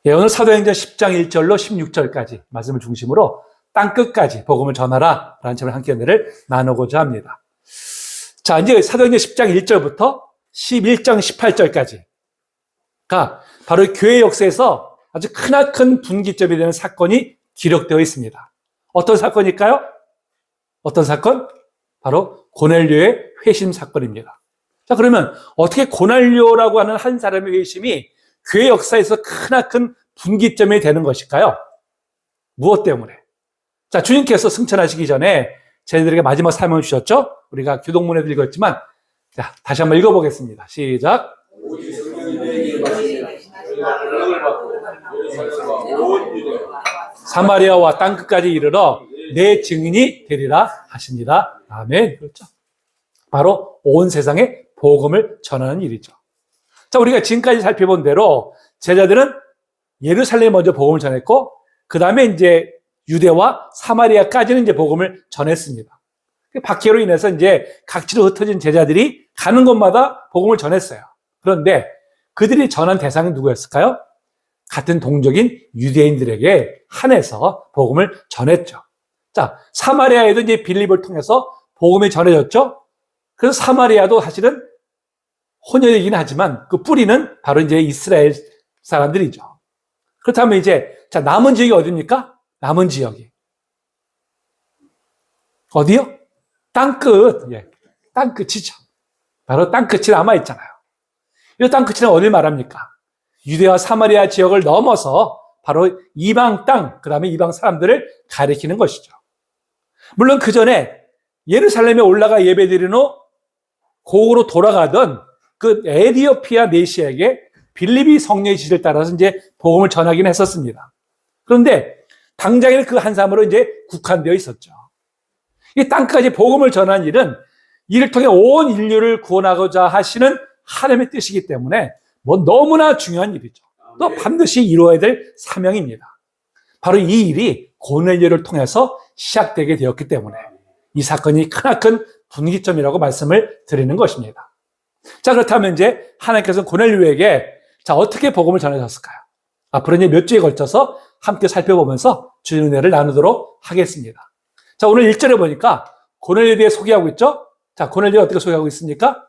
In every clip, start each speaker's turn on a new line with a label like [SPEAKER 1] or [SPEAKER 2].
[SPEAKER 1] 예, 오늘 사도행전 10장 1절로 16절까지 말씀을 중심으로 땅끝까지 복음을 전하라 라는 점을 함께 은혜를 나누고자 합니다. 자, 이제 사도행전 10장 1절부터 11장 18절까지가 바로 교회 역사에서 아주 크나큰 분기점이 되는 사건이 기록되어 있습니다. 어떤 사건일까요? 어떤 사건? 바로 고넬료의 회심 사건입니다. 자, 그러면 어떻게 고넬료라고 하는 한 사람의 회심이 교회 역사에서 크나큰 분기점이 되는 것일까요? 무엇 때문에? 자, 주님께서 승천하시기 전에 저희들에게 마지막 사명을 주셨죠? 우리가 교동문에도 읽었지만, 자, 다시 한번 읽어보겠습니다. 시작. 사마리아와 땅끝까지 이르러 내 증인이 되리라 하시니라. 아멘. 그렇죠. 바로 온 세상에 복음을 전하는 일이죠. 자, 우리가 지금까지 살펴본 대로 제자들은 예루살렘에 먼저 복음을 전했고, 그 다음에 이제 유대와 사마리아까지는 이제 복음을 전했습니다. 박해로 인해서 이제 각지로 흩어진 제자들이 가는 곳마다 복음을 전했어요. 그런데 그들이 전한 대상은 누구였을까요? 같은 동족인 유대인들에게 한해서 복음을 전했죠. 자, 사마리아에도 이제 빌립을 통해서 복음이 전해졌죠. 그래서 사마리아도 사실은 혼혈이긴 하지만 그 뿌리는 바로 이제 이스라엘 사람들이죠. 그렇다면 이제, 자, 남은 지역이 어디입니까? 남은 지역이. 어디요? 땅끝. 예. 땅끝이죠. 바로 땅끝이 남아있잖아요. 이 땅끝은 어딜 말합니까? 유대와 사마리아 지역을 넘어서 바로 이방 땅, 그 다음에 이방 사람들을 가리키는 것이죠. 물론 그 전에 예루살렘에 올라가 예배드린 후 고으로 돌아가던 그 에디오피아 내시에게 빌립이 성령의 지시를 따라서 이제 복음을 전하긴 했었습니다. 그런데 당장에는 그 한 사람으로 이제 국한되어 있었죠. 이 땅까지 복음을 전하는 일은 이를 통해 온 인류를 구원하고자 하시는 하나님의 뜻이기 때문에 뭐 너무나 중요한 일이죠. 또 반드시 이루어야 될 사명입니다. 바로 이 일이 고넬료를 통해서 시작되게 되었기 때문에 이 사건이 크나큰 분기점이라고 말씀을 드리는 것입니다. 자, 그렇다면 이제 하나님께서 고넬료에게 자, 어떻게 복음을 전하셨을까요? 앞으로 이제 몇 주에 걸쳐서 함께 살펴보면서 주의 은혜를 나누도록 하겠습니다. 자, 오늘 1절에 보니까 고넬료에 대해 소개하고 있죠? 자, 고넬료가 어떻게 소개하고 있습니까?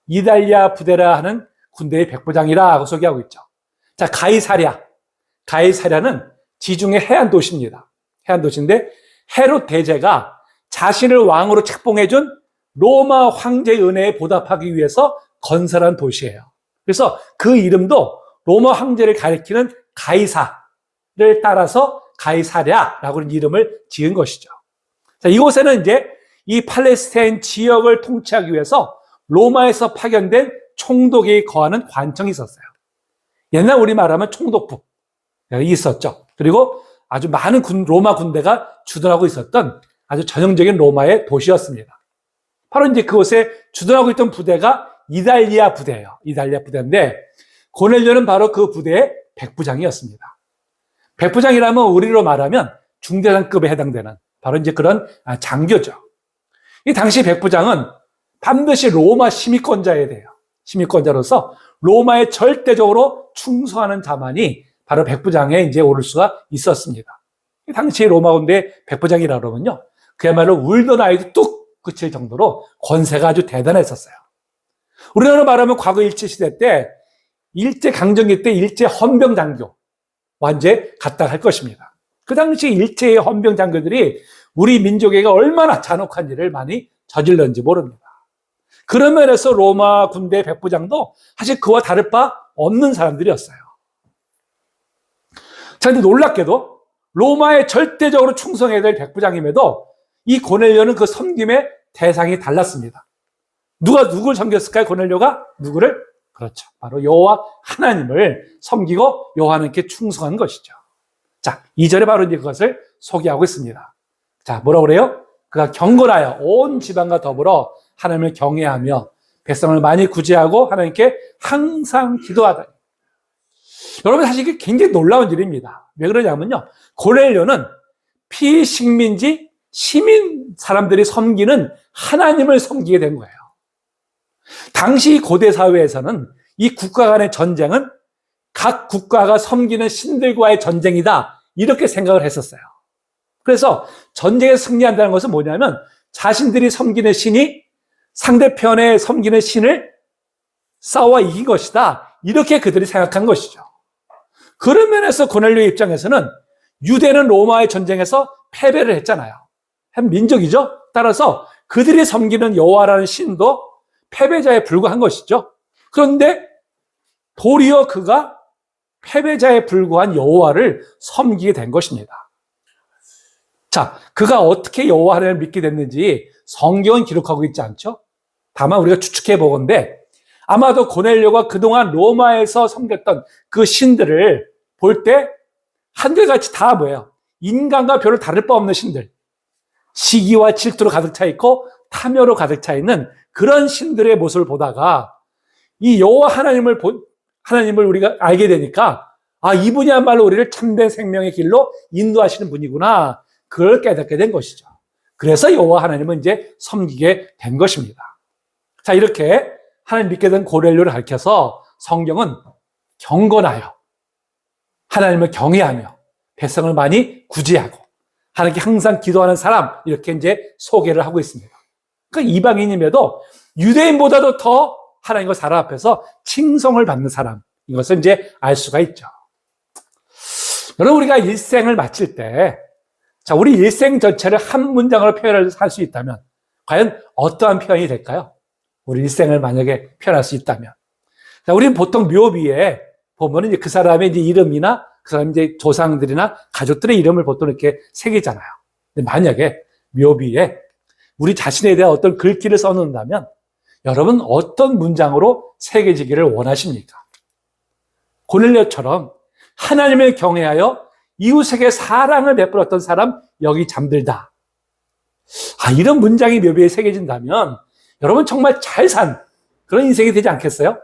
[SPEAKER 1] 이달리아 부데라 하는 군대의 백부장이라고 소개하고 있죠. 자, 가이사랴는 지중해 해안 도시입니다. 해안 도시인데 헤롯 대제가 자신을 왕으로 책봉해준 로마 황제의 은혜에 보답하기 위해서 건설한 도시예요. 그래서 그 이름도 로마 황제를 가리키는 가이사를 따라서 가이사랴라고 하는 이름을 지은 것이죠. 자, 이곳에는 이제 이 팔레스타인 지역을 통치하기 위해서 로마에서 파견된 총독이 거하는 관청이 있었어요. 옛날 우리 말하면 총독부 있었죠. 그리고 아주 많은 로마 군대가 주둔하고 있었던 아주 전형적인 로마의 도시였습니다. 바로 이제 그곳에 주둔하고 있던 부대가 이달리아 부대예요. 이달리아 부대인데 고넬료는 바로 그 부대의 백부장이었습니다. 백부장이라면 우리로 말하면 중대장급에 해당되는 바로 이제 그런 장교죠. 이 당시 백부장은 반드시 로마 시민권자에 대해요. 시민권자로서 로마에 절대적으로 충성하는 자만이 바로 백부장에 이제 오를 수가 있었습니다. 이 당시 로마 군대 백부장이라 그러면요, 그야말로 울던 아이도 뚝 그칠 정도로 권세가 아주 대단했었어요. 우리나라로 말하면 과거 일제시대 때 일제강점기 때 일제 헌병장교 완제 같다 할 것입니다. 그 당시 일제의 헌병장교들이 우리 민족에게 얼마나 잔혹한 일을 많이 저질렀는지 모릅니다. 그런 면에서 로마 군대 백부장도 사실 그와 다를 바 없는 사람들이었어요. 자, 근데 놀랍게도 로마에 절대적으로 충성해야 될 백부장임에도 이 고넬료는 그 섬김의 대상이 달랐습니다. 누가 누구를 섬겼을까요? 고넬료가 누구를? 그렇죠. 바로 여호와 하나님을 섬기고 여호와 하나님께 충성한 것이죠. 자, 2절에 바로 이제 그것을 소개하고 있습니다. 자, 뭐라고 그래요? 그가 경건하여 온 지방과 더불어 하나님을 경외하며 백성을 많이 구제하고 하나님께 항상 기도하다. 여러분, 사실 이게 굉장히 놀라운 일입니다. 왜 그러냐면요, 고넬료는 피식민지 시민 사람들이 섬기는 하나님을 섬기게 된 거예요. 당시 고대 사회에서는 이 국가 간의 전쟁은 각 국가가 섬기는 신들과의 전쟁이다. 이렇게 생각을 했었어요. 그래서 전쟁에 승리한다는 것은 뭐냐면 자신들이 섬기는 신이 상대편에 섬기는 신을 싸워 이긴 것이다. 이렇게 그들이 생각한 것이죠. 그런 면에서 고넬료의 입장에서는 유대는 로마의 전쟁에서 패배를 했잖아요. 한 민족이죠. 따라서 그들이 섬기는 여호와라는 신도 패배자에 불과한 것이죠. 그런데 도리어 그가 패배자에 불과한 여호와를 섬기게 된 것입니다. 자, 그가 어떻게 여호와 하나님을 믿게 됐는지 성경은 기록하고 있지 않죠? 다만 우리가 추측해 보건대 아마도 고넬료가 그동안 로마에서 섬겼던 그 신들을 볼 때 한결같이 다 뭐예요? 인간과 별로 다를 바 없는 신들. 시기와 질투로 가득 차 있고 탐욕으로 가득 차 있는 그런 신들의 모습을 보다가 이 여호와 하나님을 우리가 알게 되니까 아, 이분이야말로 우리를 참된 생명의 길로 인도하시는 분이구나. 그걸 깨닫게 된 것이죠. 그래서 여호와 하나님은 이제 섬기게 된 것입니다. 자, 이렇게 하나님 믿게 된 고넬료를 가르쳐서 성경은 경건하여 하나님을 경외하며 백성을 많이 구제하고 하나님께 항상 기도하는 사람 이렇게 이제 소개를 하고 있습니다. 그러니까 이방인임에도 유대인보다도 더 하나님과 사람 앞에서 칭송을 받는 사람 이것을 이제 알 수가 있죠. 여러분 우리가 일생을 마칠 때 자, 우리 일생 전체를 한 문장으로 표현할 수 있다면 과연 어떠한 표현이 될까요? 우리 일생을 만약에 표현할 수 있다면. 자, 우리는 보통 묘비에 보면은 이제 그 사람의 이제 이름이나 그 사람 이제 조상들이나 가족들의 이름을 보통 이렇게 새기잖아요. 근데 만약에 묘비에 우리 자신에 대한 어떤 글귀를 써놓는다면 여러분 어떤 문장으로 새겨지기를 원하십니까? 고넬료처럼 하나님을 경외하여 이웃에게 사랑을 베풀었던 사람 여기 잠들다. 아, 이런 문장이 묘비에 새겨진다면 여러분 정말 잘 산 그런 인생이 되지 않겠어요?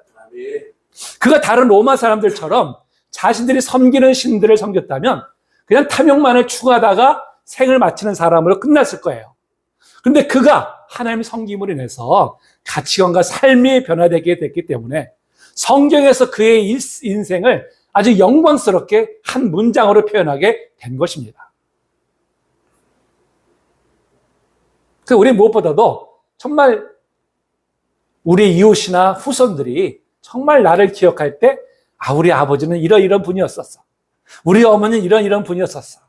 [SPEAKER 1] 그가 다른 로마 사람들처럼 자신들이 섬기는 신들을 섬겼다면 그냥 탐욕만을 추구하다가 생을 마치는 사람으로 끝났을 거예요. 그런데 그가 하나님의 섬김으로 인해서 가치관과 삶이 변화되게 됐기 때문에 성경에서 그의 인생을 아주 영광스럽게 한 문장으로 표현하게 된 것입니다. 그래서 우리 무엇보다도 정말 우리 이웃이나 후손들이 정말 나를 기억할 때 아, 우리 아버지는 이런 분이었었어. 우리 어머니는 이런 분이었었어.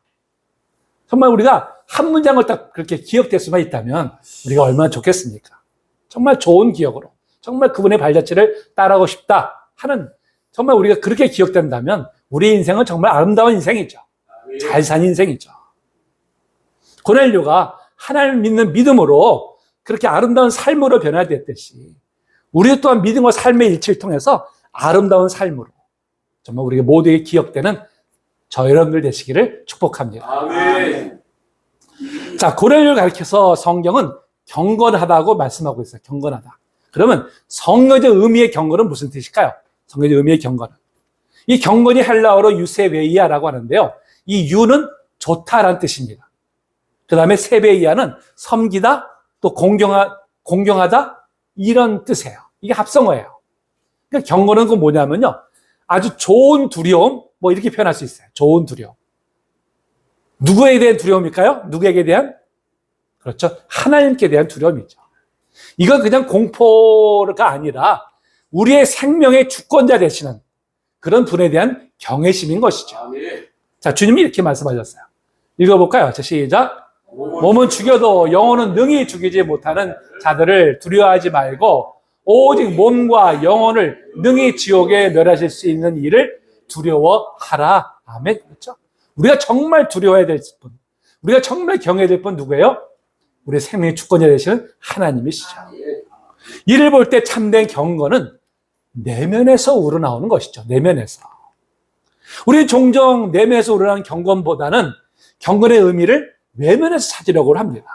[SPEAKER 1] 정말 우리가 한 문장을 딱 그렇게 기억될 수만 있다면 우리가 얼마나 좋겠습니까? 정말 좋은 기억으로 정말 그분의 발자취를 따라가고 싶다 하는 정말 우리가 그렇게 기억된다면 우리 인생은 정말 아름다운 인생이죠. 잘 산 인생이죠. 고넬료가 하나님을 믿는 믿음으로 그렇게 아름다운 삶으로 변화됐듯이 우리 또한 믿음과 삶의 일치를 통해서 아름다운 삶으로 정말 우리가 모두에게 기억되는 저 여러분들 되시기를 축복합니다.
[SPEAKER 2] 아멘.
[SPEAKER 1] 자, 고넬료를 가리켜서 성경은 경건하다고 말씀하고 있어요. 경건하다. 그러면 성경적 의미의 경건은 무슨 뜻일까요? 성경적 의미의 경건은 이 경건이 헬라어로 유세베이아라고 하는데요. 이 유는 좋다라는 뜻입니다. 그 다음에 세베이아는 섬기다 또 공경하다 이런 뜻이에요. 이게 합성어예요. 그러니까 경건은 그 뭐냐면요. 아주 좋은 두려움 뭐 이렇게 표현할 수 있어요. 좋은 두려움. 누구에 대한 두려움일까요? 누구에게 대한? 그렇죠. 하나님께 대한 두려움이죠. 이건 그냥 공포가 아니라 우리의 생명의 주권자 되시는 그런 분에 대한 경외심인 것이죠.
[SPEAKER 2] 아멘.
[SPEAKER 1] 자, 주님이 이렇게 말씀하셨어요. 읽어볼까요? 자, 시작. 몸은 죽여도 영혼은 능히 죽이지 못하는 자들을 두려워하지 말고 오직 몸과 영혼을 능히 지옥에 멸하실 수 있는 이를 두려워하라. 아멘. 그렇죠? 우리가 정말 두려워해야 될 분, 우리가 정말 경외해야 될 분 누구예요? 우리 생명의 주권자 되시는 하나님이시죠. 이를 볼 때 참된 경건은 내면에서 우러나오는 것이죠. 내면에서. 우리는 종종 내면에서 우러나오는 경건보다는 경건의 의미를 외면에서 찾으려고 합니다.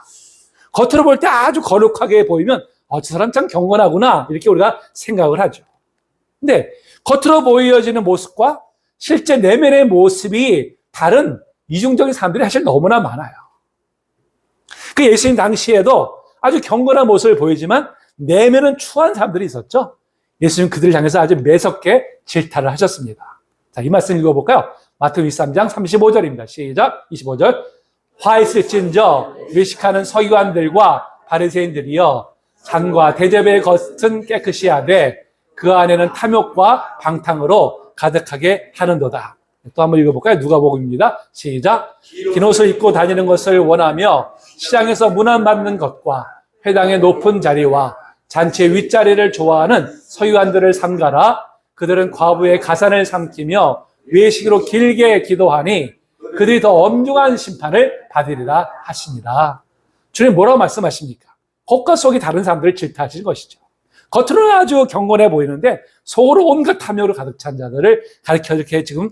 [SPEAKER 1] 겉으로 볼 때 아주 거룩하게 보이면 저 사람 참 경건하구나 이렇게 우리가 생각을 하죠. 근데 겉으로 보여지는 모습과 실제 내면의 모습이 다른 이중적인 사람들이 사실 너무나 많아요. 그 예수님 당시에도 아주 경건한 모습을 보이지만 내면은 추한 사람들이 있었죠. 예수님 그들을 향해서 아주 매섭게 질타를 하셨습니다. 자, 이 말씀 읽어볼까요? 마태복음 23장 35절입니다. 시작. 25절. 화 있을진저 외식하는 서기관들과 바리새인들이여 잔과 대접의 것은 깨끗이 하되 그 안에는 탐욕과 방탕으로 가득하게 하는도다. 또 한번 읽어볼까요? 누가복음입니다. 시작. 긴 옷을 입고 다니는 것을 원하며 시장에서 문안받는 것과 회당의 높은 자리와 잔치의 윗자리를 좋아하는 서기관들을 삼가라. 그들은 과부의 가산을 삼키며 외식으로 길게 기도하니 그들이 더 엄중한 심판을 받으리라 하시니라. 주님 뭐라고 말씀하십니까? 겉과 속이 다른 사람들을 질타하시는 것이죠. 겉으로는 아주 경건해 보이는데 속으로 온갖 탐욕으로 가득 찬 자들을 가르쳐 이렇게 지금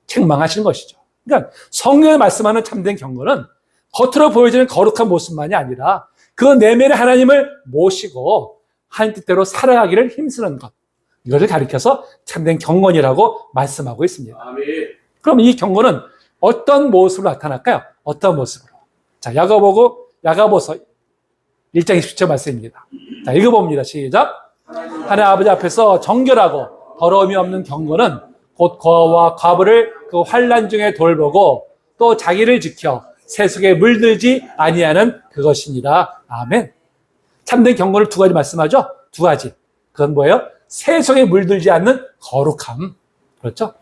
[SPEAKER 1] 책망하시는 것이죠. 그러니까 성경에 말씀하는 참된 경건은 겉으로 보여지는 거룩한 모습만이 아니라 그 내면의 하나님을 모시고 하나님 뜻대로 살아가기를 힘쓰는 것, 이것을 가리켜서 참된 경건이라고 말씀하고 있습니다. 아멘. 그럼 이 경건은 어떤 모습으로 나타날까요? 어떤 모습으로? 자, 야고보서 1장 20절 말씀입니다. 자, 읽어봅니다. 시작. 하나님 아버지 앞에서 정결하고 더러움이 없는 경건은 곧 거와 과부를 그 환난 중에 돌보고 또 자기를 지켜 세속에 물들지 아니하는 그것이니라. 아멘. 참된 경건을 두 가지 말씀하죠? 두 가지. 그건 뭐예요? 세속에 물들지 않는 거룩함. 그렇죠?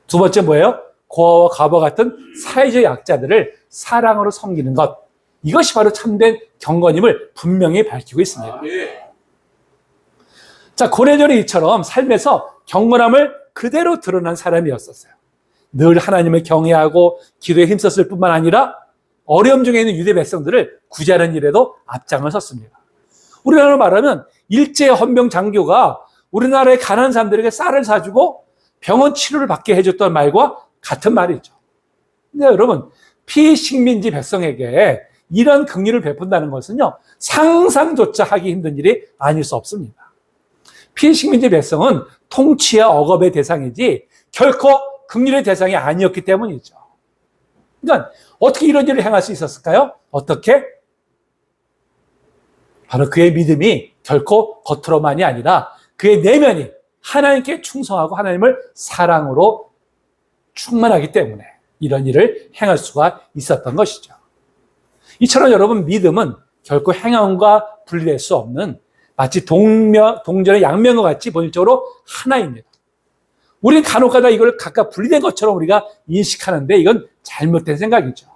[SPEAKER 1] 두 번째 뭐예요? 고아와 과부와 같은 사회적 약자들을 사랑으로 섬기는 것. 이것이 바로 참된 경건임을 분명히 밝히고 있습니다. 자, 고레전이 이처럼 삶에서 경건함을 그대로 드러난 사람이었었어요. 늘 하나님을 경외하고 기도에 힘썼을 뿐만 아니라 어려움 중에 있는 유대 백성들을 구제하는 일에도 앞장을 섰습니다. 우리나라로 말하면 일제 헌병 장교가 우리나라의 가난한 사람들에게 쌀을 사주고 병원 치료를 받게 해줬던 말과 같은 말이죠. 근데 여러분, 피식민지 백성에게 이런 긍휼을 베푼다는 것은요, 상상조차 하기 힘든 일이 아닐 수 없습니다. 피식민지 백성은 통치와 억압의 대상이지 결코 긍휼의 대상이 아니었기 때문이죠. 그러니까 어떻게 이런 일을 행할 수 있었을까요? 어떻게? 바로 그의 믿음이 결코 겉으로만이 아니라 그의 내면이 하나님께 충성하고 하나님을 사랑으로 충만하기 때문에 이런 일을 행할 수가 있었던 것이죠. 이처럼 여러분, 믿음은 결코 행함과 분리될 수 없는 마치 동전의 양면과 같이 본질적으로 하나입니다. 우리는 간혹가다 이걸 각각 분리된 것처럼 우리가 인식하는데 이건 잘못된 생각이죠.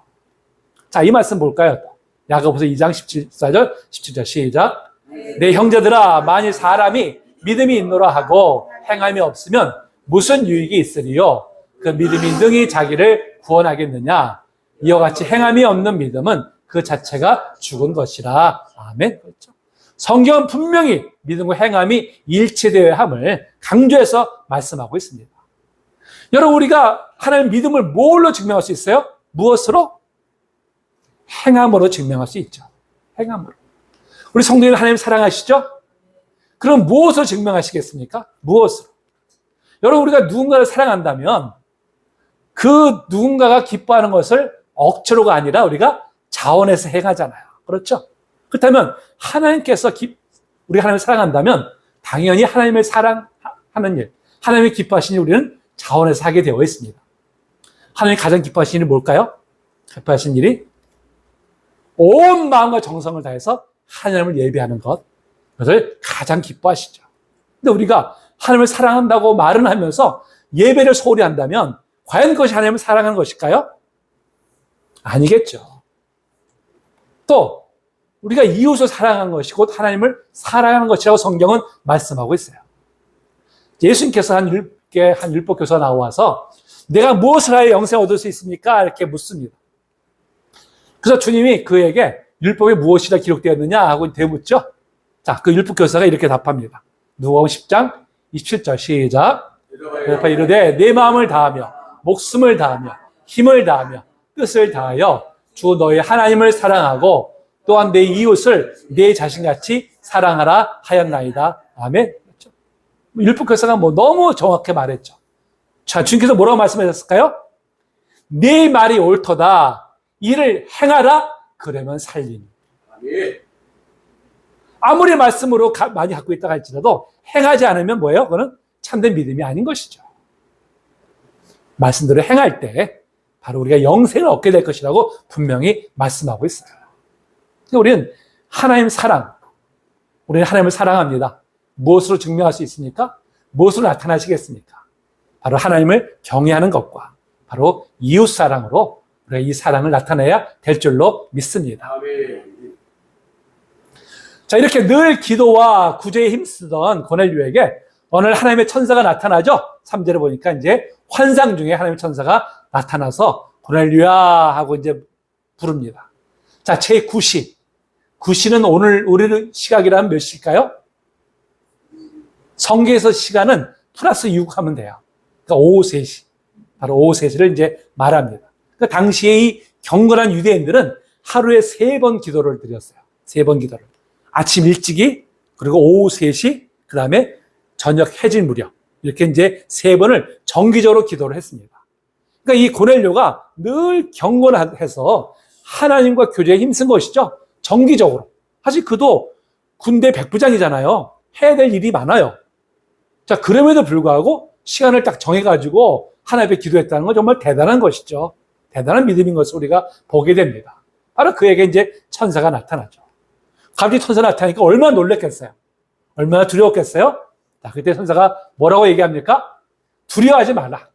[SPEAKER 1] 자, 이 말씀 볼까요? 야고보서 2장 17절, 17절 시작. 내 형제들아, 만일 사람이 믿음이 있노라 하고 행함이 없으면 무슨 유익이 있으리요? 그 믿음이 능히 자기를 구원하겠느냐? 이와 같이 행함이 없는 믿음은 그 자체가 죽은 것이라. 아멘. 그렇죠. 성경은 분명히 믿음과 행함이 일치되어야 함을 강조해서 말씀하고 있습니다. 여러분, 우리가 하나님 믿음을 뭘로 증명할 수 있어요? 무엇으로? 행함으로 증명할 수 있죠. 행함으로. 우리 성도님 하나님 사랑하시죠? 그럼 무엇으로 증명하시겠습니까? 무엇으로? 여러분, 우리가 누군가를 사랑한다면 그 누군가가 기뻐하는 것을 억지로가 아니라 우리가 자원해서 행하잖아요. 그렇죠? 그렇다면 하나님께서 우리 하나님을 사랑한다면 당연히 하나님을 사랑하는 일, 하나님이 기뻐하시는 일 우리는 자원해서 하게 되어 있습니다. 하나님이 가장 기뻐하시는 일이 뭘까요? 기뻐하시는 일이 온 마음과 정성을 다해서 하나님을 예배하는 것, 그것을 가장 기뻐하시죠. 근데 우리가 하나님을 사랑한다고 말은 하면서 예배를 소홀히 한다면 과연 그것이 하나님을 사랑하는 것일까요? 아니겠죠. 또 우리가 이웃을 사랑하는 것이 곧 하나님을 사랑하는 것이라고 성경은 말씀하고 있어요. 예수님께서 한 율법 교사가 나와서 내가 무엇을 하여 영생을 얻을 수 있습니까? 이렇게 묻습니다. 그래서 주님이 그에게 율법에 무엇이라 기록되었느냐 하고 대묻죠. 자, 그 율법 교사가 이렇게 답합니다. 누가복음 10장 27절 시작. 이르되 내 마음을 다하며 목숨을 다하며 힘을 다하며 뜻을 다하여 주 너의 하나님을 사랑하고 또한 내 이웃을 내 자신같이 사랑하라 하였나이다. 아멘. 그렇죠? 율법 교사가 너무 정확하게 말했죠. 자, 주님께서 뭐라고 말씀하셨을까요? 네 말이 옳도다. 이를 행하라. 그러면 살리니. 아무리 말씀으로 많이 갖고 있다고 할지라도 행하지 않으면 뭐예요? 그거는 참된 믿음이 아닌 것이죠. 말씀대로 행할 때 바로 우리가 영생을 얻게 될 것이라고 분명히 말씀하고 있어요. 우리는 하나님 사랑, 우리는 하나님을 사랑합니다. 무엇으로 증명할 수 있습니까? 무엇으로 나타나시겠습니까? 바로 하나님을 경외하는 것과 바로 이웃 사랑으로 우리가 이 사랑을 나타내야 될 줄로 믿습니다. 자, 이렇게 늘 기도와 구제에 힘쓰던 고넬료에게 어느 날 하나님의 천사가 나타나죠. 3절에 보니까 이제 환상 중에 하나님의 천사가 나타나서 고넬료야 하고 이제 부릅니다. 자, 제9시. 9시는 오늘 우리 시각이라면 몇 시일까요? 성경에서 시간은 플러스 6 하면 돼요. 그러니까 오후 3시. 바로 오후 3시를 이제 말합니다. 그러니까 당시에 이 경건한 유대인들은 하루에 3번 기도를 드렸어요. 3번 기도를. 아침 일찍이, 그리고 오후 3시, 그 다음에 저녁 해질 무렵. 이렇게 이제 3번을 정기적으로 기도를 했습니다. 그러니까 이 고넬료가 늘 경건해서 하나님과 교제에 힘쓴 것이죠. 정기적으로. 사실 그도 군대 백부장이잖아요. 해야 될 일이 많아요. 자, 그럼에도 불구하고 시간을 딱 정해가지고 하나님 앞에 기도했다는 건 정말 대단한 것이죠. 대단한 믿음인 것을 우리가 보게 됩니다. 바로 그에게 이제 천사가 나타나죠. 갑자기 천사가 나타나니까 얼마나 놀랐겠어요? 얼마나 두려웠겠어요? 자, 그때 천사가 뭐라고 얘기합니까? 두려워하지 말라.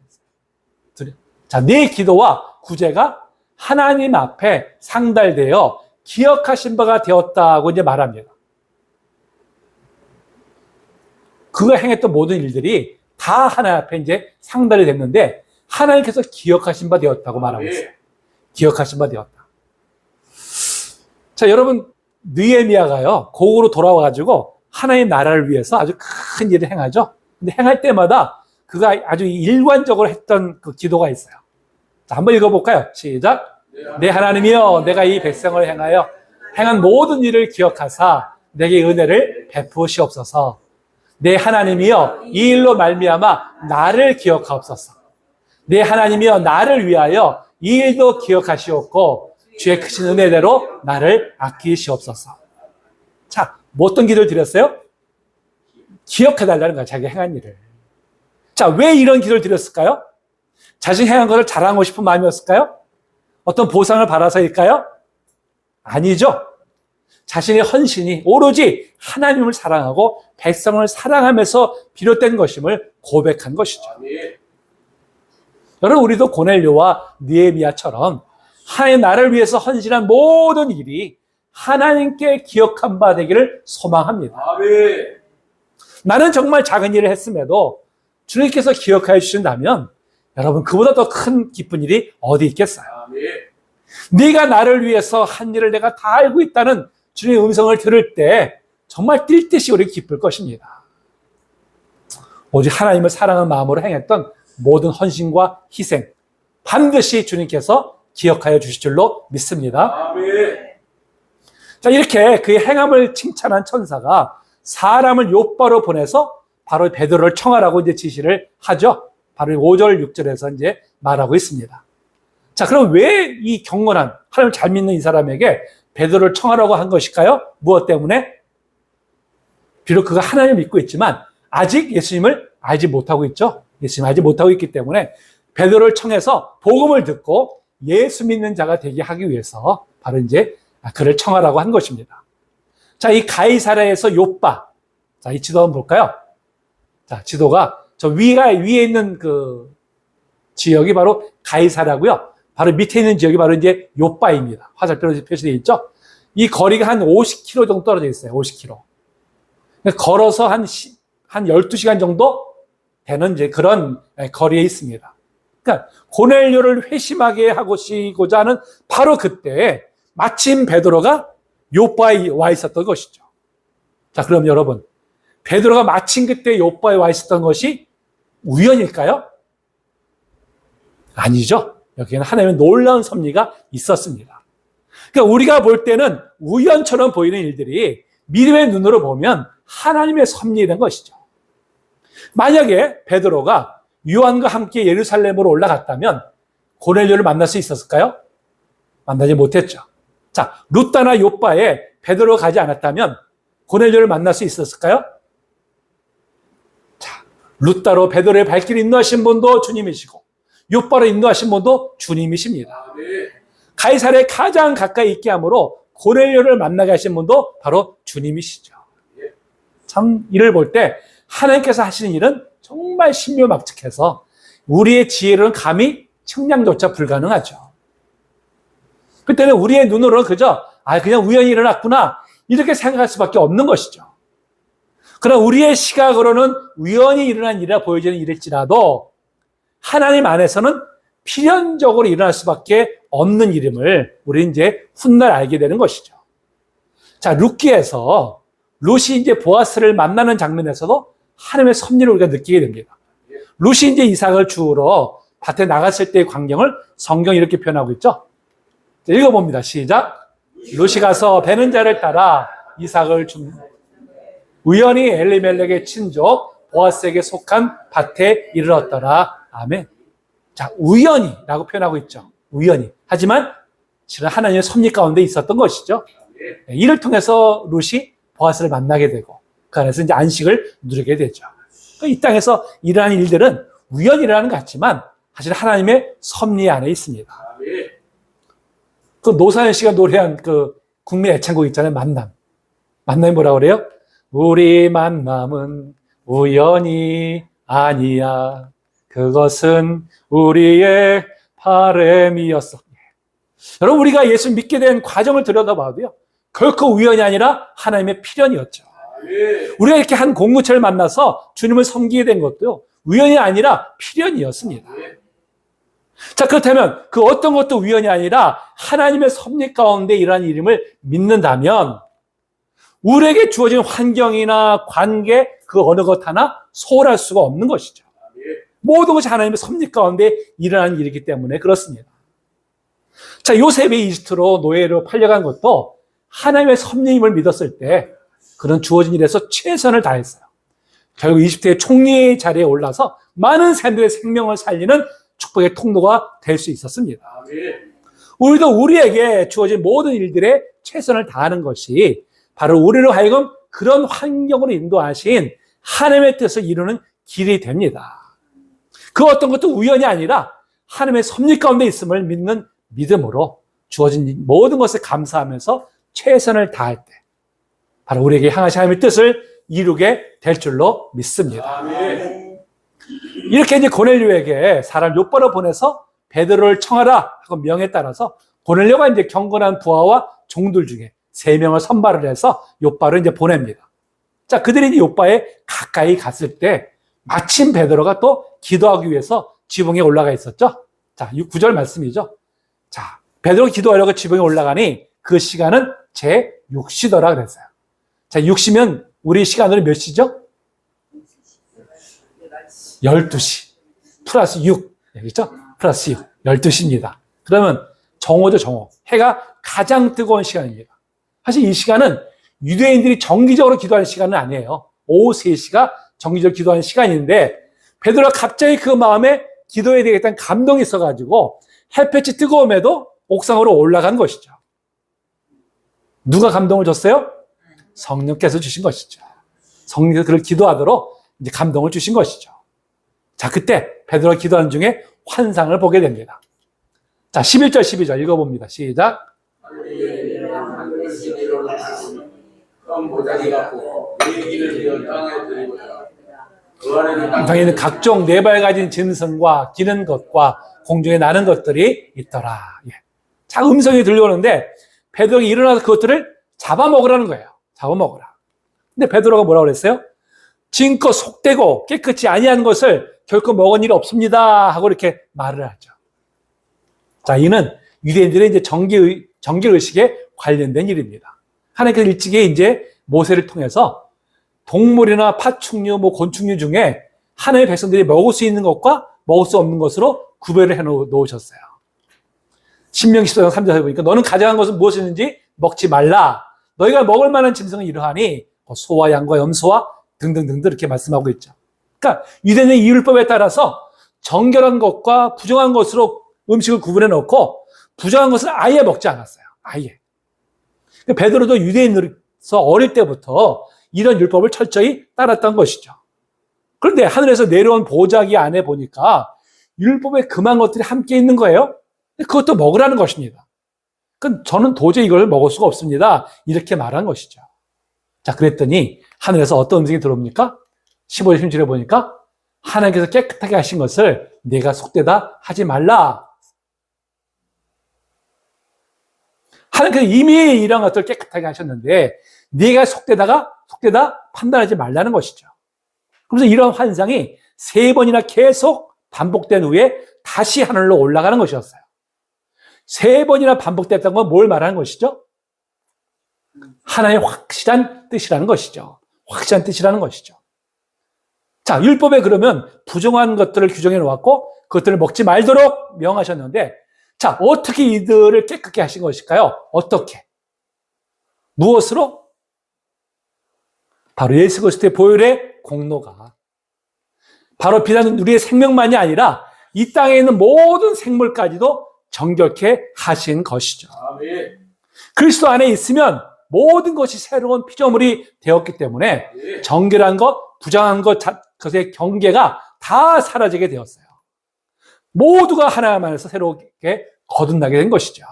[SPEAKER 1] 자, 네 기도와 구제가 하나님 앞에 상달되어 기억하신 바가 되었다고 이제 말합니다. 그가 행했던 모든 일들이 다 하나님 앞에 이제 상달이 됐는데 하나님께서 기억하신 바 되었다고 말하고 있어요. 기억하신 바 되었다. 자, 여러분, 느헤미야가요, 고국으로 돌아와가지고 하나님 나라를 위해서 아주 큰 일을 행하죠. 근데 행할 때마다 그가 아주 일관적으로 했던 그 기도가 있어요. 자, 한번 읽어볼까요? 시작. 내 하나님이여, 내가 이 백성을 행하여 행한 모든 일을 기억하사 내게 은혜를 베푸시옵소서. 내 하나님이여, 이 일로 말미암아 나를 기억하옵소서. 내 하나님이여, 나를 위하여 이 일도 기억하시옵고 주의 크신 은혜대로 나를 아끼시옵소서. 자, 뭐 어떤 기도를 드렸어요? 기억해달라는 거야, 자기가 행한 일을. 자, 왜 이런 기도를 드렸을까요? 자신이 행한 것을 자랑하고 싶은 마음이었을까요? 어떤 보상을 받아서일까요? 아니죠. 자신의 헌신이 오로지 하나님을 사랑하고 백성을 사랑하면서 비롯된 것임을 고백한 것이죠. 여러분, 우리도 고넬료와 느헤미야처럼 하나님 나라를 위해서 헌신한 모든 일이 하나님께 기억한 바 되기를 소망합니다. 나는 정말 작은 일을 했음에도 주님께서 기억하여 주신다면 여러분, 그보다 더 큰 기쁜 일이 어디 있겠어요? 네가 나를 위해서 한 일을 내가 다 알고 있다는 주님의 음성을 들을 때 정말 뛸 듯이 우리 기쁠 것입니다. 오직 하나님을 사랑하는 마음으로 행했던 모든 헌신과 희생 반드시 주님께서 기억하여 주실 줄로 믿습니다. 자, 이렇게 그의 행함을 칭찬한 천사가 사람을 욥바로 보내서 바로 베드로를 청하라고 이제 지시를 하죠. 바로 5절, 6절에서 이제 말하고 있습니다. 자, 그럼 왜 이 경건한 하나님을 잘 믿는 이 사람에게 베드로를 청하라고 한 것일까요? 무엇 때문에? 비록 그가 하나님을 믿고 있지만 아직 예수님을 알지 못하고 있죠. 예수님을 알지 못하고 있기 때문에 베드로를 청해서 복음을 듣고 예수 믿는 자가 되게 하기 위해서 바로 이제 그를 청하라고 한 것입니다. 자, 이 가이사랴에서 욥바. 자, 이 지도 한번 볼까요? 자, 지도가 저 위에 있는 그 지역이 바로 가이사랴고요. 바로 밑에 있는 지역이 바로 이제 욥바입니다. 화살표로 표시되어 있죠. 이 거리가 한 50km 정도 떨어져 있어요. 50km. 걸어서 한 12시간 정도 되는 이제 그런 거리에 있습니다. 그러니까 고넬료를 회심하게 하고자 하는 바로 그때 마침 베드로가 욥바에 와 있었던 것이죠. 자, 그럼 여러분, 베드로가 마침 그때 욥바에 와 있었던 것이 우연일까요? 아니죠. 여기에는 하나님의 놀라운 섭리가 있었습니다. 그러니까 우리가 볼 때는 우연처럼 보이는 일들이 믿음의 눈으로 보면 하나님의 섭리인 것이죠. 만약에 베드로가 요한과 함께 예루살렘으로 올라갔다면 고넬료를 만날 수 있었을까요? 만나지 못했죠. 자, 루다나 욥바에 베드로가 가지 않았다면 고넬료를 만날 수 있었을까요? 자, 루다로 베드로의 발길을 인도하신 분도 주님이시고 욥바로 인도하신 분도 주님이십니다. 가이사랴에 가장 가까이 있게 함으로 고넬료를 만나게 하신 분도 바로 주님이시죠. 참 이를 볼 때 하나님께서 하시는 일은 정말 신묘막측해서 우리의 지혜로는 감히 측량조차 불가능하죠. 그때는 우리의 눈으로는 그저 그냥 우연히 일어났구나 이렇게 생각할 수밖에 없는 것이죠. 그러나 우리의 시각으로는 우연히 일어난 일이라 보여지는 일일지라도 하나님 안에서는 필연적으로 일어날 수밖에 없는 일임을 우리는 이제 훗날 알게 되는 것이죠. 자, 룻기에서 룻이 이제 보아스를 만나는 장면에서도 하나님의 섭리를 우리가 느끼게 됩니다. 룻이 이제 이삭을 주우러 밭에 나갔을 때의 광경을 성경이 이렇게 표현하고 있죠. 자, 읽어봅니다. 시작. 룻이 가서 베는 자를 따라 이삭을 우연히 엘리멜렉의 친족 보아스에게 속한 밭에 이르렀더라. 아멘. 자, 우연히라고 표현하고 있죠. 우연히. 하지만 실은 하나님의 섭리 가운데 있었던 것이죠. 이를 통해서 룻이 보아스를 만나게 되고 그 안에서 이제 안식을 누리게 되죠. 이 땅에서 일어나는 일들은 우연히 일어나는 것 같지만 사실 하나님의 섭리 안에 있습니다. 그 노사연 씨가 노래한 그 국민 애창곡 있잖아요. 만남. 만남이 뭐라고 그래요? 우리 만남은 우연이 아니야. 그것은 우리의 바람이었어. 여러분, 우리가 예수 믿게 된 과정을 들여다봐도요, 결코 우연이 아니라 하나님의 필연이었죠. 우리가 이렇게 한 공동체를 만나서 주님을 섬기게 된 것도요, 우연이 아니라 필연이었습니다. 자, 그렇다면 그 어떤 것도 우연이 아니라 하나님의 섭리 가운데 일어난 일임을 믿는다면 우리에게 주어진 환경이나 관계 그 어느 것 하나 소홀할 수가 없는 것이죠. 모든 것이 하나님의 섭리 가운데 일어난 일이기 때문에 그렇습니다. 자, 요셉이 이집트로 노예로 팔려간 것도 하나님의 섭리임을 믿었을 때 그런 주어진 일에서 최선을 다했어요. 결국 이집트의 총리 자리에 올라서 많은 사람들의 생명을 살리는 축복의 통로가 될 수 있었습니다. 우리도 우리에게 주어진 모든 일들에 최선을 다하는 것이 바로 우리로 하여금 그런 환경으로 인도하신 하나님의 뜻을 이루는 길이 됩니다. 그 어떤 것도 우연이 아니라 하나님의 섭리 가운데 있음을 믿는 믿음으로 주어진 모든 것에 감사하면서 최선을 다할 때 바로 우리에게 향하신 하나님의 뜻을 이루게 될 줄로 믿습니다. 아멘. 이렇게 이제 고넬료에게 사람 욥바로 보내서 베드로를 청하라 하고 명에 따라서 고넬료가 이제 경건한 부하와 종들 중에 3명을 선발을 해서 욥바로 이제 보냅니다. 자, 그들이 이제 욥바에 가까이 갔을 때 마침 베드로가 또 기도하기 위해서 지붕에 올라가 있었죠. 자, 9절 말씀이죠. 자, 베드로가 기도하려고 지붕에 올라가니 그 시간은 제 6시더라 그랬어요. 자, 6시면 우리 시간으로 몇 시죠? 12시. 플러스 6. 여기죠? 플러스 6. 12시입니다. 그러면 정오죠, 정오. 해가 가장 뜨거운 시간입니다. 사실 이 시간은 유대인들이 정기적으로 기도하는 시간은 아니에요. 오후 3시가 정기적으로 기도하는 시간인데 베드로가 갑자기 그 마음에 기도해야 되겠다는 감동이 있어가지고 햇볕이 뜨거움에도 옥상으로 올라간 것이죠. 누가 감동을 줬어요? 성령께서 주신 것이죠. 성령께서 그를 기도하도록 이제 감동을 주신 것이죠. 자, 그때 베드로가 기도하는 중에 환상을 보게 됩니다. 자, 11절, 12절 읽어봅니다. 시작. 땅에 있는 각종 네 발 가진 짐승과 기는 것과 공중에 나는 것들이 있더라. 예. 자, 음성이 들려오는데 베드로가 일어나서 그것들을 잡아먹으라는 거예요. 잡아먹으라. 근데 베드로가 뭐라고 그랬어요? 지금껏 속되고 깨끗이 아니한 것을 결코 먹은 일 없습니다 하고 이렇게 말을 하죠. 자, 이는 유대인들의 이제 정결의식에 관련된 일입니다. 하나님께서 일찍이 이제 모세를 통해서 동물이나 파충류, 곤충류 중에 하나님의 백성들이 먹을 수 있는 것과 먹을 수 없는 것으로 구별을 해 놓으셨어요. 신명기 14장 3절에 보니까 너는 가져간 것은 무엇이든지 먹지 말라. 너희가 먹을 만한 짐승은 이러하니 소와 양과 염소와 등등등등 이렇게 말씀하고 있죠. 그러니까 유대인의 이 율법에 따라서 정결한 것과 부정한 것으로 음식을 구분해 놓고 부정한 것을 아예 먹지 않았어요. 아예. 베드로도 유대인으로서 어릴 때부터 이런 율법을 철저히 따랐던 것이죠. 그런데 하늘에서 내려온 보자기 안에 보니까 율법에 금한 것들이 함께 있는 거예요. 그것도 먹으라는 것입니다. 저는 도저히 이걸 먹을 수가 없습니다. 이렇게 말한 것이죠. 자, 그랬더니 하늘에서 어떤 음성이 들어옵니까? 15절 16절에 보니까 하나님께서 깨끗하게 하신 것을 내가 속되다 하지 말라. 하나님께서 이미 이런 것들을 깨끗하게 하셨는데 네가 속되다 판단하지 말라는 것이죠. 그래서 이런 환상이 3번이나 계속 반복된 후에 다시 하늘로 올라가는 것이었어요. 3번이나 반복됐던 건 뭘 말하는 것이죠? 하나님의 확실한 뜻이라는 것이죠. 확실한 뜻이라는 것이죠. 자, 율법에 그러면 부정한 것들을 규정해 놓았고 그것들을 먹지 말도록 명하셨는데, 자, 어떻게 이들을 깨끗게 하신 것일까요? 어떻게? 무엇으로? 바로 예수 그리스도의 보혈의 공로가, 바로 비단 우리의 생명만이 아니라 이 땅에 있는 모든 생물까지도 정결케 하신 것이죠.
[SPEAKER 2] 아멘.
[SPEAKER 1] 그리스도 안에 있으면 모든 것이 새로운 피조물이 되었기 때문에 정결한 것, 부정한 것의 경계가 다 사라지게 되었어요. 모두가 하나님 안에서 새롭게 거듭나게 된 것이죠.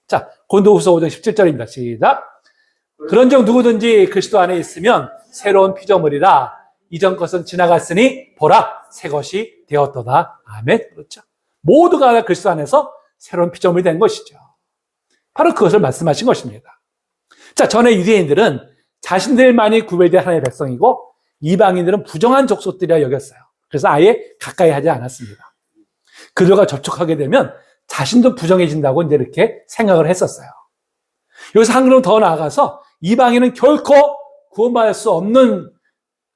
[SPEAKER 1] 자, 고린도후서 5장 17절입니다. 시작. 그런즉 누구든지 그리스도 안에 있으면 새로운 피조물이라. 이전 것은 지나갔으니 보라, 새 것이 되었도다. 아멘. 그렇죠. 모두가 그리스도 안에서 새로운 피조물이 된 것이죠. 바로 그것을 말씀하신 것입니다. 자, 전에 유대인들은 자신들만이 구별된 하나님의 백성이고 이방인들은 부정한 족속들이라 여겼어요. 그래서 아예 가까이 하지 않았습니다. 그들과 접촉하게 되면 자신도 부정해진다고 이제 이렇게 생각을 했었어요. 여기서 한 걸음 더 나아가서 이방인은 결코 구원받을 수 없는,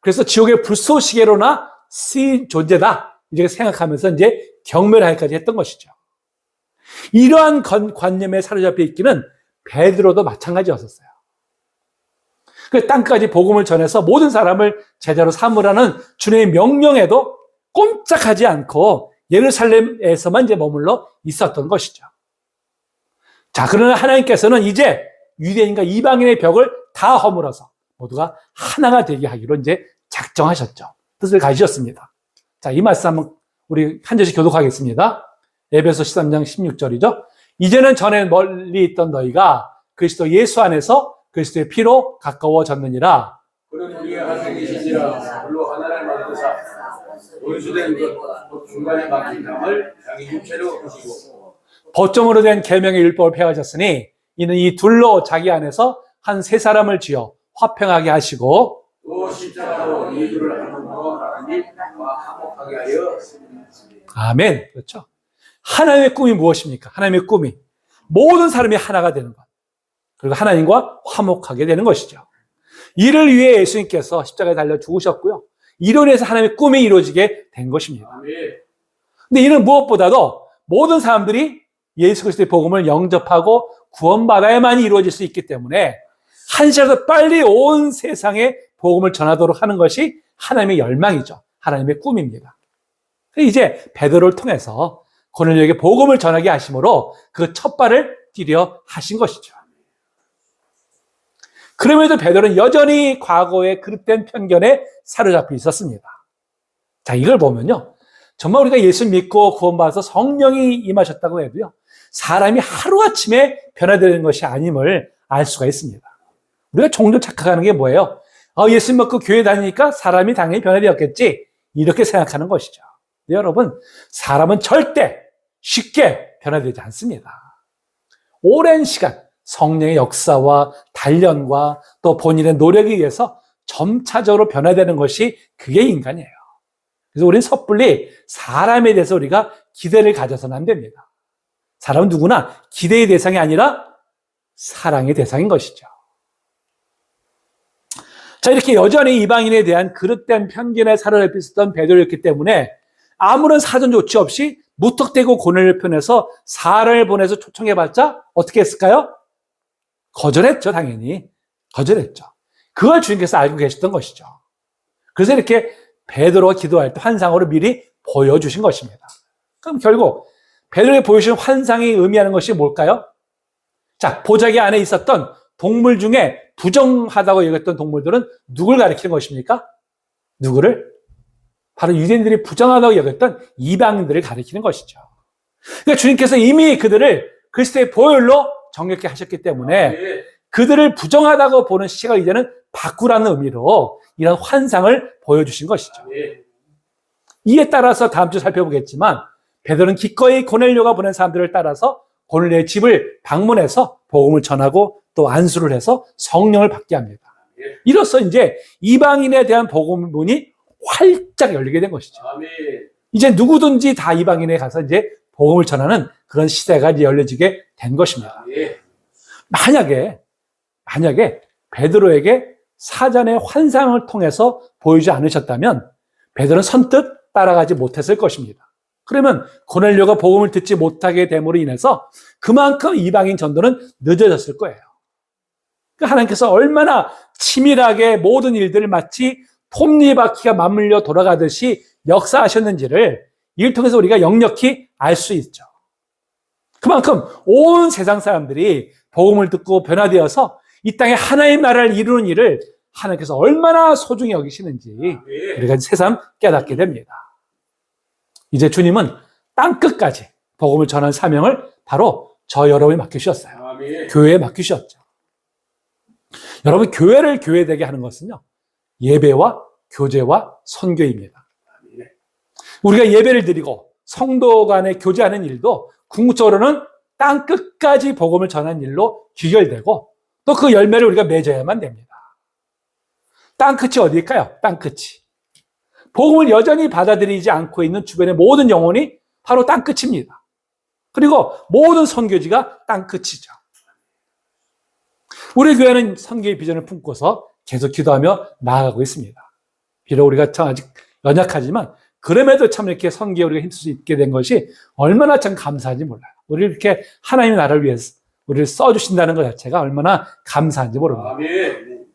[SPEAKER 1] 그래서 지옥의 불쏘시개로나 쓰인 존재다, 이렇게 생각하면서 이제 경멸하기까지 했던 것이죠. 이러한 관념에 사로잡혀 있기는 베드로도 마찬가지였었어요. 그 땅까지 복음을 전해서 모든 사람을 제자로 삼으라는 주님의 명령에도 꼼짝하지 않고 예루살렘에서만 이제 머물러 있었던 것이죠. 자, 그러나 하나님께서는 이제 유대인과 이방인의 벽을 다 허물어서 모두가 하나가 되게 하기로 이제 작정하셨죠. 뜻을 가지셨습니다. 자, 이 말씀 한번 우리 한 절씩 교독하겠습니다. 에베소 13장 16절이죠. 이제는 전에 멀리 있던 너희가 그리스도 예수 안에서 그리스도의 피로 가까워졌느니라.
[SPEAKER 2] 그는 우리의 하나님이시니라. 물로 하나를 만드사 원수된 것 중간에 막힌 담을 자기 육체로 부시고
[SPEAKER 1] 법정으로 된 계명의 율법을 폐하셨으니 이는 이 둘로 자기 안에서 한 세 사람을 지어 화평하게 하시고
[SPEAKER 2] 또 십자가로 이 둘을 하나님과 하나님과 화목하게 하여
[SPEAKER 1] 아멘. 그렇죠. 하나님의 꿈이 무엇입니까? 하나님의 꿈이 모든 사람이 하나가 되는 것, 그리고 하나님과 화목하게 되는 것이죠. 이를 위해 예수님께서 십자가에 달려 죽으셨고요. 이로 인해서 하나님의 꿈이 이루어지게 된 것입니다. 근데 이는 무엇보다도 모든 사람들이 예수 그리스도의 복음을 영접하고 구원받아야만 이루어질 수 있기 때문에 한 시라도 빨리 온 세상에 복음을 전하도록 하는 것이 하나님의 열망이죠. 하나님의 꿈입니다. 이제 베드로를 통해서 고넬료에게 복음을 전하게 하심으로 그 첫 발을 뛰려 하신 것이죠. 그럼에도 베드로는 여전히 과거의 그릇된 편견에 사로잡혀 있었습니다. 자, 이걸 보면요, 정말 우리가 예수 믿고 구원받아서 성령이 임하셨다고 해도요, 사람이 하루아침에 변화되는 것이 아님을 알 수가 있습니다. 우리가 종종 착각하는 게 뭐예요? 예수 믿고 교회 다니니까 사람이 당연히 변화되었겠지, 이렇게 생각하는 것이죠. 근데 여러분, 사람은 절대 쉽게 변화되지 않습니다. 오랜 시간 성령의 역사와 단련과 또 본인의 노력에 의해서 점차적으로 변화되는 것이 그게 인간이에요. 그래서 우리는 섣불리 사람에 대해서 우리가 기대를 가져서는 안 됩니다. 사람은 누구나 기대의 대상이 아니라 사랑의 대상인 것이죠. 자, 이렇게 여전히 이방인에 대한 그릇된 편견에 사로잡혀 있었던 베드로였기 때문에 아무런 사전 조치 없이 무턱대고 고넬료 편에서 사람을 보내서 초청해봤자 어떻게 했을까요? 거절했죠, 당연히. 거절했죠. 그걸 주님께서 알고 계셨던 것이죠. 그래서 이렇게 베드로가 기도할 때 환상으로 미리 보여주신 것입니다. 그럼 결국 베드로에게 보여주신 환상이 의미하는 것이 뭘까요? 자, 보자기 안에 있었던 동물 중에 부정하다고 여겼던 동물들은 누굴 가리키는 것입니까? 누구를? 바로 유대인들이 부정하다고 여겼던 이방인들을 가리키는 것이죠. 그러니까 주님께서 이미 그들을 그리스도의 보혈로 정결케 하셨기 때문에
[SPEAKER 2] 예.
[SPEAKER 1] 그들을 부정하다고 보는 시각을 이제는 바꾸라는 의미로 이런 환상을 보여주신 것이죠.
[SPEAKER 2] 예.
[SPEAKER 1] 이에 따라서 다음 주 살펴보겠지만 베드로는 기꺼이 고넬료가 보낸 사람들을 따라서 고넬료의 집을 방문해서 복음을 전하고 또 안수를 해서 성령을 받게 합니다. 이로써 이제 이방인에 대한 복음 문이 활짝 열리게 된 것이죠.
[SPEAKER 2] 아멘.
[SPEAKER 1] 이제 누구든지 다 이방인에 가서 이제 복음을 전하는 그런 시대가 이제 열려지게 된 것입니다.
[SPEAKER 2] 예.
[SPEAKER 1] 만약에 베드로에게 사전의 환상을 통해서 보이지 않으셨다면 베드로는 선뜻 따라가지 못했을 것입니다. 그러면 고넬료가 복음을 듣지 못하게 됨으로 인해서 그만큼 이방인 전도는 늦어졌을 거예요. 그러니까 하나님께서 얼마나 치밀하게 모든 일들을 마치 톱니바퀴가 맞물려 돌아가듯이 역사하셨는지를 이를 통해서 우리가 역력히 알 수 있죠. 그만큼 온 세상 사람들이 복음을 듣고 변화되어서 이 땅에 하나님 나라를 이루는 일을 하나님께서 얼마나 소중히 여기시는지 우리가 새삼 깨닫게 됩니다. 이제 주님은 땅끝까지 복음을 전하는 사명을 바로 저 여러분이 맡기셨어요.
[SPEAKER 2] 아멘.
[SPEAKER 1] 교회에 맡기셨죠. 여러분, 교회를 교회되게 하는 것은요, 예배와 교제와 선교입니다. 우리가 예배를 드리고 성도 간에 교제하는 일도 궁극적으로는 땅끝까지 복음을 전하는 일로 귀결되고 또 그 열매를 우리가 맺어야만 됩니다. 땅끝이 어디일까요? 땅끝이. 복음을 여전히 받아들이지 않고 있는 주변의 모든 영혼이 바로 땅끝입니다. 그리고 모든 선교지가 땅끝이죠. 우리 교회는 선교의 비전을 품고서 계속 기도하며 나아가고 있습니다. 비록 우리가 참 아직 연약하지만 그럼에도 참 이렇게 선교에 우리가 힘쓸 수 있게 된 것이 얼마나 참 감사한지 몰라요. 우리를 이렇게 하나님의 나라를 위해서 우리를 써주신다는 것 자체가 얼마나 감사한지 모릅니다.
[SPEAKER 2] 아멘.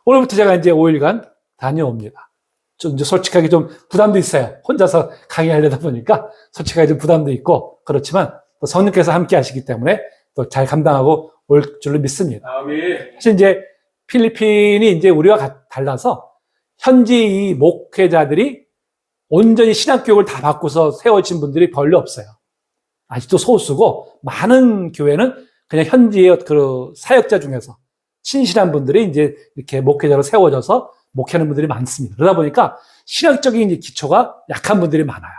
[SPEAKER 1] 오늘부터 제가 이제 5일간 다녀옵니다. 좀 이제 솔직하게 좀 부담도 있어요. 혼자서 강의하려다 보니까 솔직하게 좀 부담도 있고 그렇지만 또 성령께서 함께 하시기 때문에 또 잘 감당하고 올 줄로 믿습니다.
[SPEAKER 2] 아멘.
[SPEAKER 1] 사실 이제 필리핀이 이제 우리와 달라서 현지 이 목회자들이 온전히 신학교육을 다 받고서 세워진 분들이 별로 없어요. 아직도 소수고 많은 교회는 그냥 현지의 그 사역자 중에서 신실한 분들이 이제 이렇게 목회자로 세워져서 목회하는 분들이 많습니다. 그러다 보니까 신학적인 이제 기초가 약한 분들이 많아요.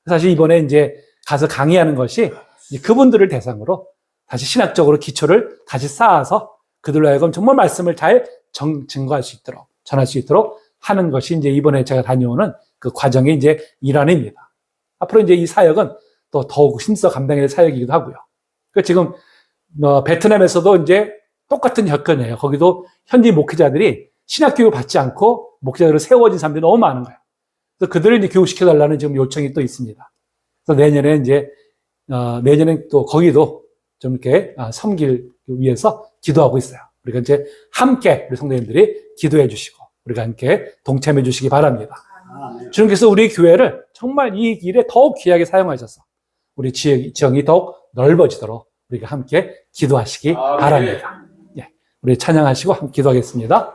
[SPEAKER 1] 사실 이번에 이제 가서 강의하는 것이 이제 그분들을 대상으로 다시 신학적으로 기초를 다시 쌓아서 그들로 하여금 정말 말씀을 잘 증거할 수 있도록, 전할 수 있도록 하는 것이 이제 이번에 제가 다녀오는 그 과정의 이제 일환입니다. 앞으로 이제 이 사역은 또 더욱 힘써 감당해야 될 사역이기도 하고요. 그 지금 베트남에서도 이제 똑같은 격언이에요. 거기도 현지 목회자들이 신학교육을 받지 않고 목회자로 세워진 사람들이 너무 많은 거예요. 그래서 그들을 이제 교육시켜달라는 지금 요청이 또 있습니다. 그래서 내년에 이제, 내년에 또 거기도 좀 이렇게 섬길 위해서 기도하고 있어요. 우리가 이제 함께 우리 성도님들이 기도해 주시고 우리가 함께 동참해 주시기 바랍니다. 주님께서 우리 교회를 정말 이 일에 더욱 귀하게 사용하셔서 우리 지역이 더욱 넓어지도록 우리가 함께 기도하시기 바랍니다. 예, 우리 찬양하시고 함께 기도하겠습니다.